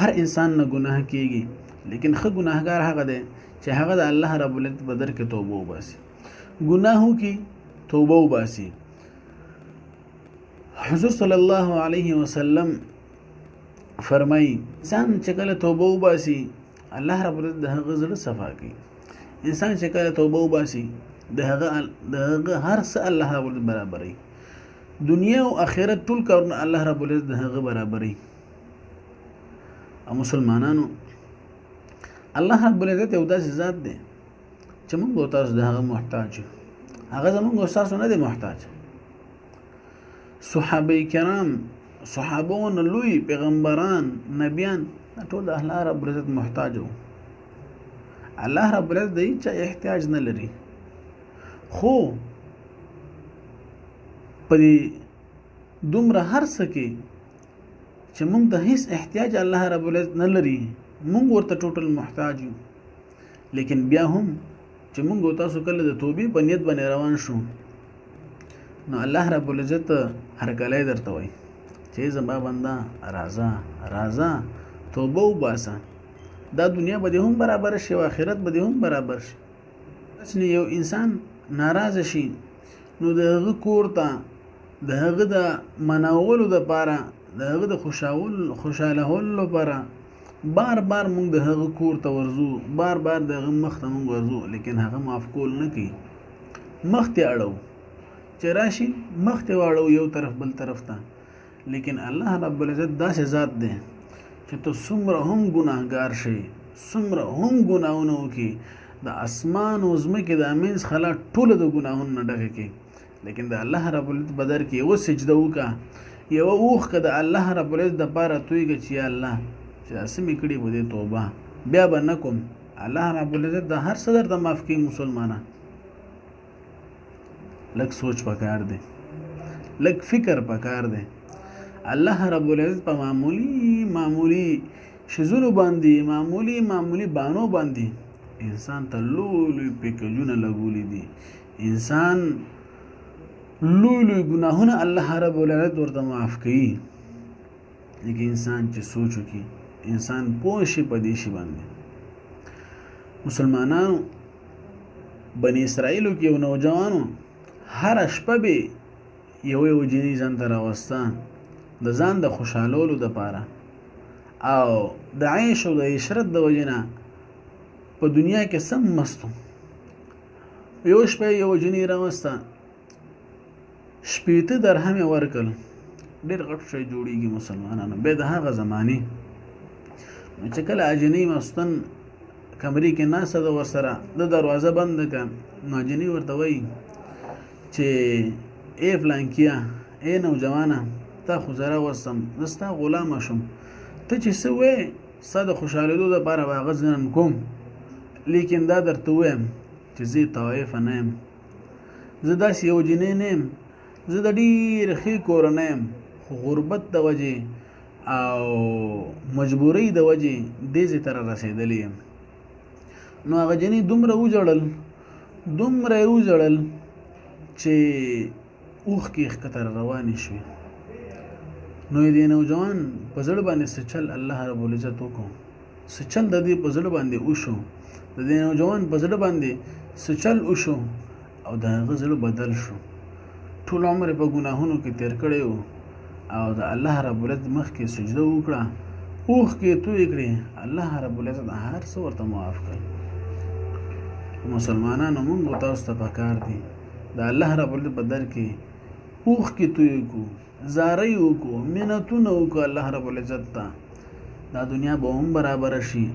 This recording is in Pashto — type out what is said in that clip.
هر انسان نه ګناه کیږي، لیکن ښه ګناهګار هغه دی چې هغه د الله رب العزت په در کې توبه وباسي، ګناهو کې توبه وباسي. حضور صلی الله علیه وسلم فرمایي انسان چې کله توبه وباسي الله رب العزت د هغه زړه صفا کوي. انسان چې کله توبه وباسي د هغه هر څه الله رب العزت برابري، دنیا او آخرت ټول کارونه الله رب العزت د هغه برابري. او مسلمانانو الله رب العزت یو داسې ذات دی چې موږ او تاسو د هغه محتاج یو، هغه زموږ او تاسو نه دی محتاج. صحابه کرام، صحابون، لوی پیغمبران، نبیان ټول د الله رب العزت محتاج وو. الله رب العزت د هیڅ احتیاج نه لري، خو په دومره هر څه کې چې موږ د هیڅ احتیاج الله رب العزت نه لري، موږ ورته ټوټل محتاج یو. لیکن بیا هم چې موږ او تاسو کله د توبې په نیت باندې روان شو، نو الله رب العزت هرکلی درته وایي چې زما بنده راځه راځه توبه وباسه، دا دنیا به دې هم برابر شي او آخرت به دې هم برابر شي. چې یو انسان ناراضه شي نو د هغه کور ته د هغه د مناولو دپاره، د هغه د خوشحالولو لپاره بار بار موږ د هغه کور ته ورځو، بار بار د هغه مخ ته موږ ورځو، لیکن هغه معاف کول نه کوي. مخ ته اړو چې راشي، مخ ته واړو یو طرف بل طرف ته. لیکن الله رب العزت داسې ذات دی چې ته څومره هم ګناهګار شي، څومره هم ګناهونه وکړي، د اسمان او ځمکې د منځ خلا ټوله د ګناهونو نه ډکه کړي، لیکن د الله رب العزت په در کې یوه سجده وکړه، یوه اوښکه د الله رب العزت دپاره تویږه چې یا الله چې داسې مې کړي په دې توبه بیا به نه کوم. الله رب العزت د هر څه درته معاف کوي. مسلمانان لږ سوچ پکار دی، لږ فکر پکار دی. الله رب العزت په معمولی شیزونو باندې، معمولی بانو باندې انسان ته لوی پیکجونه لګولی دي، انسان لوی ګناهونه الله رب العزت ورته معاف کوي. لیکن انسان چې سوچ وکړي، انسان پوه شي په دې شي باندې. مسلمانانو بني اسرائیلو کې یو نوجوانو هر شپه به یو جنۍ ځان ته راوسته د ځان د خوشحالولو دپاره، او د عیش او د عشرت د وجې نه په دنیا کې سم مستو. یو شپه یو جنۍ راوسته، 80 درهم یې ورکړل، ډېر غټ شی جوړېږي مسلمانانو. بیا د هغه زمانې چې کله اجنۍ مستن کمرې کې ناسته ده ورسره، د دروازه بنده کړه، نو اجنۍ ورته وایي چې ای فلانکیه، ای نوجوانه، تا خو زه راوستم، زه ستا غلامه شوم، ته چې څه وایې ستا د خوشحالېدو دپاره به هغه زه نن کوم، لیکن دا درته ووایم چې زه طوایفه نه یم، زه داسې یو جنۍ نه یم، زه د ډېر ښې کورنۍ یم، خو غربت د وجې او مجبورۍ د وجې دې ځای ته رارسېدلی یم. نو هغه جنۍ دومره یې وژړل چې اوښکې ښکته روانې شوې. نو دې نوجوان په زړه باندې څه چل الله رب العزت وکړو، څه چل د دې په زړه باندې وشو، د دې نوجوان په زړه باندې څه چل وشو، او د هغه زړه بدل شو. ټول عمر په ګناهونو کې تیر کړی و، او د الله رب العزت مخ کې سجده وکړه، اوښکې تویې کړې، الله رب العزت هر څه ورته معاف کړ. مسلمانانو موږ او تاسو ته پکار دي د الله رب العزت په در کې اوښکې تویې کړو، زارۍ وکړو، منتونه وکړو الله رب العزت ته. دا دنیا به هم برابره شي،